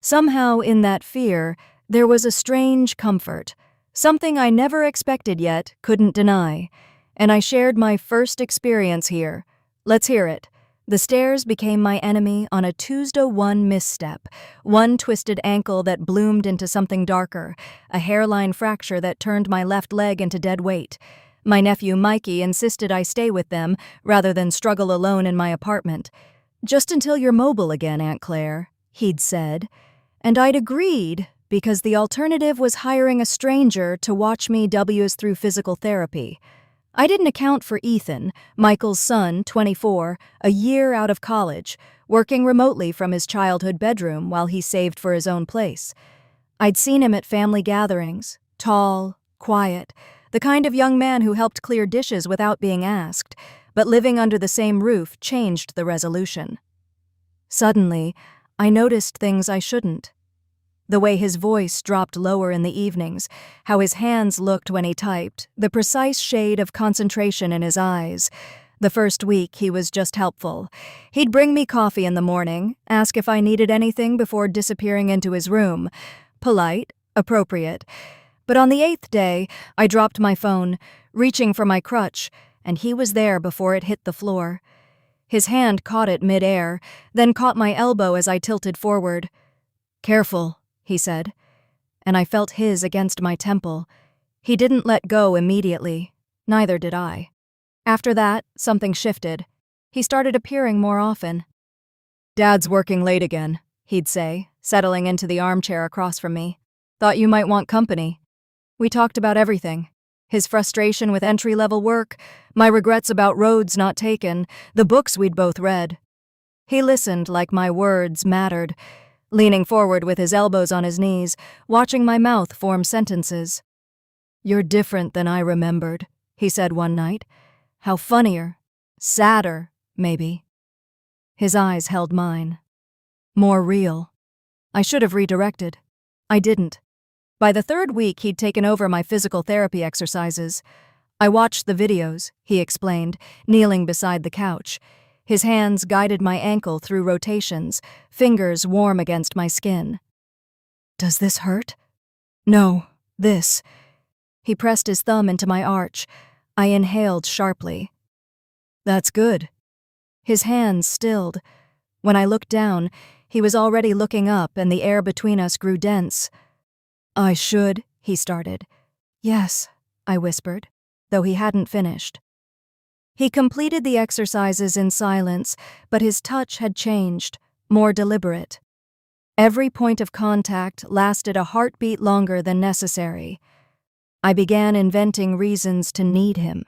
Somehow, in that fear, there was a strange comfort, something I never expected yet couldn't deny, and I shared my first experience here. Let's hear it. The stairs became my enemy on a Tuesday one misstep, one twisted ankle that bloomed into something darker, a hairline fracture that turned my left leg into dead weight. My nephew Mikey insisted I stay with them rather than struggle alone in my apartment. "Just until you're mobile again, Aunt Claire," he'd said. And I'd agreed because the alternative was hiring a stranger to watch me W's through physical therapy. I didn't account for Ethan, Michael's son, 24, a year out of college, working remotely from his childhood bedroom while he saved for his own place. I'd seen him at family gatherings, tall, quiet, the kind of young man who helped clear dishes without being asked, but living under the same roof changed the resolution. Suddenly, I noticed things I shouldn't. The way his voice dropped lower in the evenings, how his hands looked when he typed, the precise shade of concentration in his eyes. The first week, he was just helpful. He'd bring me coffee in the morning, ask if I needed anything before disappearing into his room. Polite, appropriate. But on the 8th day, I dropped my phone, reaching for my crutch, and he was there before it hit the floor. His hand caught it mid-air, then caught my elbow as I tilted forward. "Careful," he said, and I felt his against my temple. He didn't let go immediately. Neither did I. After that, something shifted. He started appearing more often. "Dad's working late again," he'd say, settling into the armchair across from me. "Thought you might want company." We talked about everything. His frustration with entry-level work, my regrets about roads not taken, the books we'd both read. He listened like my words mattered, leaning forward with his elbows on his knees, watching my mouth form sentences. "You're different than I remembered," he said one night. "How funnier, sadder, maybe." His eyes held mine. More real. I should have redirected. I didn't. By the 3rd week, he'd taken over my physical therapy exercises. "I watched the videos," he explained, kneeling beside the couch. His hands guided my ankle through rotations, fingers warm against my skin. "Does this hurt?" "No, this." He pressed his thumb into my arch. I inhaled sharply. "That's good." His hands stilled. When I looked down, he was already looking up and the air between us grew dense. "I should," he started. "Yes," I whispered, though he hadn't finished. He completed the exercises in silence, but his touch had changed, more deliberate. Every point of contact lasted a heartbeat longer than necessary. I began inventing reasons to need him.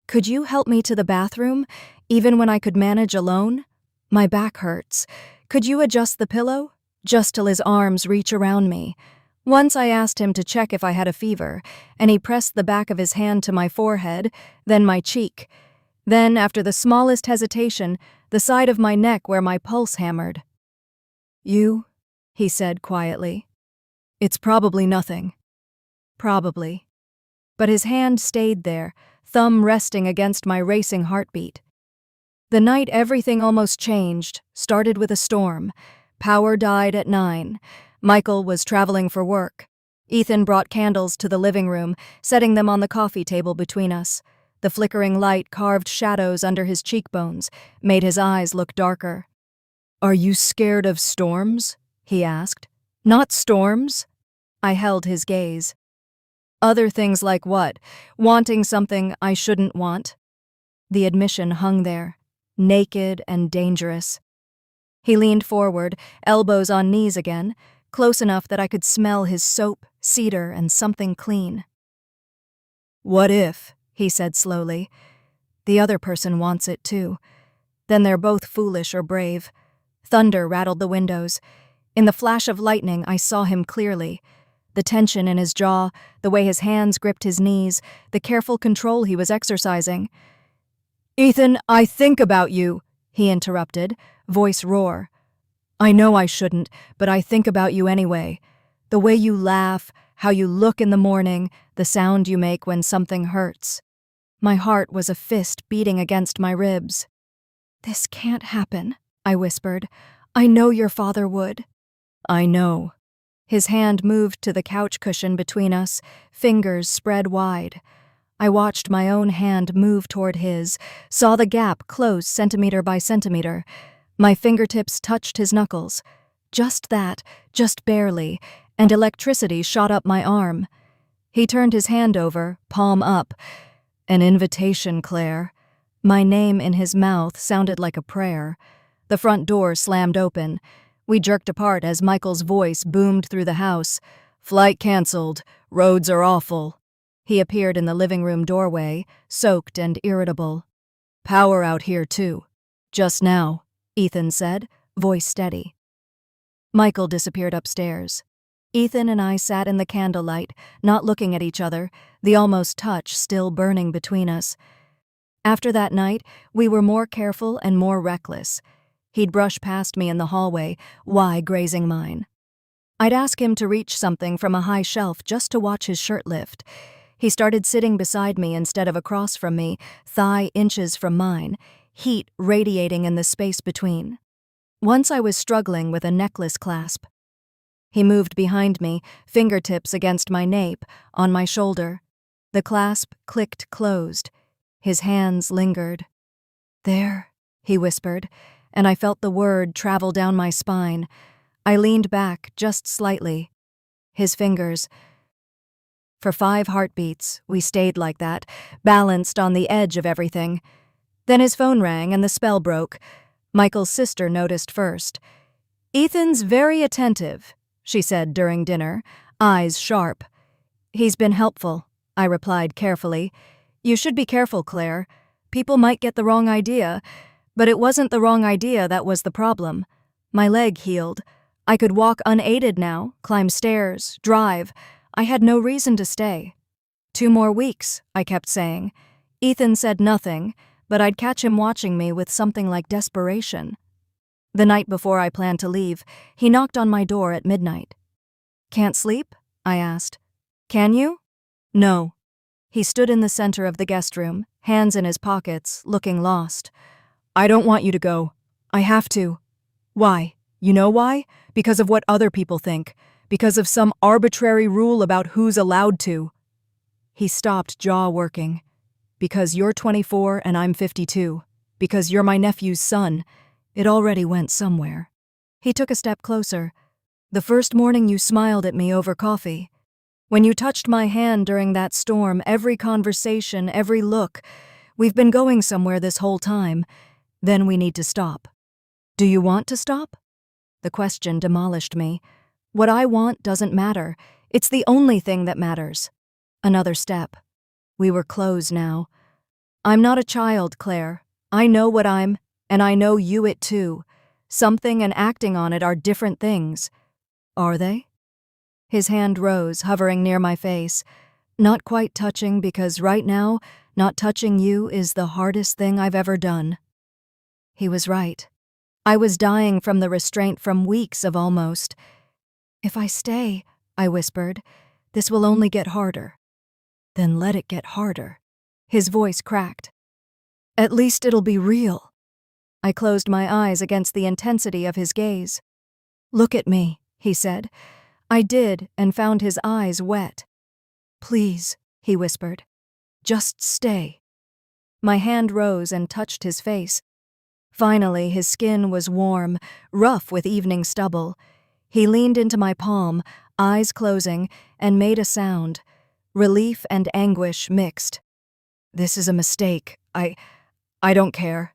"Could you help me to the bathroom, even when I could manage alone? My back hurts. Could you adjust the pillow? Just till his arms reach around me." Once I asked him to check if I had a fever, and he pressed the back of his hand to my forehead, then my cheek. Then, after the smallest hesitation, the side of my neck where my pulse hammered. "You?" he said quietly. "It's probably nothing." Probably. But his hand stayed there, thumb resting against my racing heartbeat. The night everything almost changed started with a storm. Power died at 9. Michael was traveling for work. Ethan brought candles to the living room, setting them on the coffee table between us. The flickering light carved shadows under his cheekbones, made his eyes look darker. "Are you scared of storms?" he asked. "Not storms." I held his gaze. "Other things like what? Wanting something I shouldn't want?" The admission hung there, naked and dangerous. He leaned forward, elbows on knees again, close enough that I could smell his soap, cedar, and something clean. "What if," he said slowly, "the other person wants it too? Then they're both foolish or brave." Thunder rattled the windows. In the flash of lightning, I saw him clearly. The tension in his jaw, the way his hands gripped his knees, the careful control he was exercising. "Ethan, I think about you," he interrupted, voice roar. "I know I shouldn't, but I think about you anyway. The way you laugh, how you look in the morning, the sound you make when something hurts." My heart was a fist beating against my ribs. "This can't happen," I whispered. "I know your father would." I know. His hand moved to the couch cushion between us, fingers spread wide. I watched my own hand move toward his, saw the gap close centimeter by centimeter. My fingertips touched his knuckles. Just that, just barely, and electricity shot up my arm. He turned his hand over, palm up. An invitation, Claire. My name in his mouth sounded like a prayer. The front door slammed open. We jerked apart as Michael's voice boomed through the house. Flight canceled. Roads are awful. He appeared in the living room doorway, soaked and irritable. Power out here, too. Just now, Ethan said, voice steady. Michael disappeared upstairs. Ethan and I sat in the candlelight, not looking at each other, the almost touch still burning between us. After that night, we were more careful and more reckless. He'd brush past me in the hallway, why grazing mine. I'd ask him to reach something from a high shelf just to watch his shirt lift. He started sitting beside me instead of across from me, thigh inches from mine, heat radiating in the space between. Once I was struggling with a necklace clasp. He moved behind me, fingertips against my nape, on my shoulder. The clasp clicked closed. His hands lingered. There, he whispered, and I felt the word travel down my spine. I leaned back just slightly. His fingers. For 5 heartbeats, we stayed like that, balanced on the edge of everything. Then his phone rang and the spell broke. Michael's sister noticed first. Ethan's very attentive, she said during dinner, eyes sharp. He's been helpful, I replied carefully. You should be careful, Claire. People might get the wrong idea, but it wasn't the wrong idea that was the problem. My leg healed. I could walk unaided now, climb stairs, drive. I had no reason to stay. 2 more weeks, I kept saying. Ethan said nothing, but I'd catch him watching me with something like desperation. The night before I planned to leave, he knocked on my door at midnight. Can't sleep? I asked. Can you? No. He stood in the center of the guest room, hands in his pockets, looking lost. I don't want you to go. I have to. Why? You know why? Because of what other people think. Because of some arbitrary rule about who's allowed to. He stopped, jaw working. Because you're 24 and I'm 52. Because you're my nephew's son. It already went somewhere. He took a step closer. The first morning you smiled at me over coffee. When you touched my hand during that storm, every conversation, every look. We've been going somewhere this whole time. Then we need to stop. Do you want to stop? The question demolished me. What I want doesn't matter. It's the only thing that matters. Another step. We were close now. I'm not a child, Claire. I know what I'm, and I know you it too. Something and acting on it are different things. Are they? His hand rose, hovering near my face. Not quite touching because right now, not touching you is the hardest thing I've ever done. He was right. I was dying from the restraint from weeks of almost. If I stay, I whispered, this will only get harder. Then let it get harder. His voice cracked. At least it'll be real. I closed my eyes against the intensity of his gaze. Look at me, he said. I did and found his eyes wet. Please, he whispered. Just stay. My hand rose and touched his face. Finally, his skin was warm, rough with evening stubble. He leaned into my palm, eyes closing, and made a sound. Relief and anguish mixed. This is a mistake. I don't care.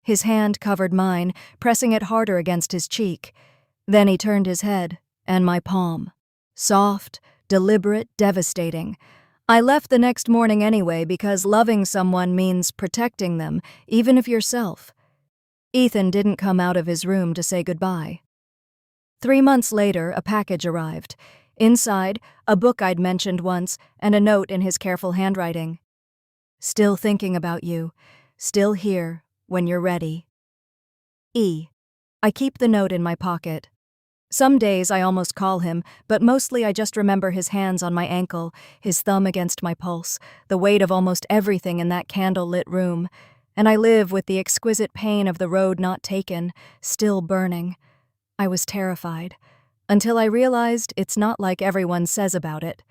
His hand covered mine, pressing it harder against his cheek. Then he turned his head, and my palm. Soft, deliberate, devastating. I left the next morning anyway because loving someone means protecting them, even if yourself. Ethan didn't come out of his room to say goodbye. 3 months later, a package arrived. Inside, a book I'd mentioned once, and a note in his careful handwriting. Still thinking about you. Still here, when you're ready. E. I keep the note in my pocket. Some days I almost call him, but mostly I just remember his hands on my ankle, his thumb against my pulse, the weight of almost everything in that candle-lit room, and I live with the exquisite pain of the road not taken, still burning. I was terrified. until I realized it's not like everyone says about it.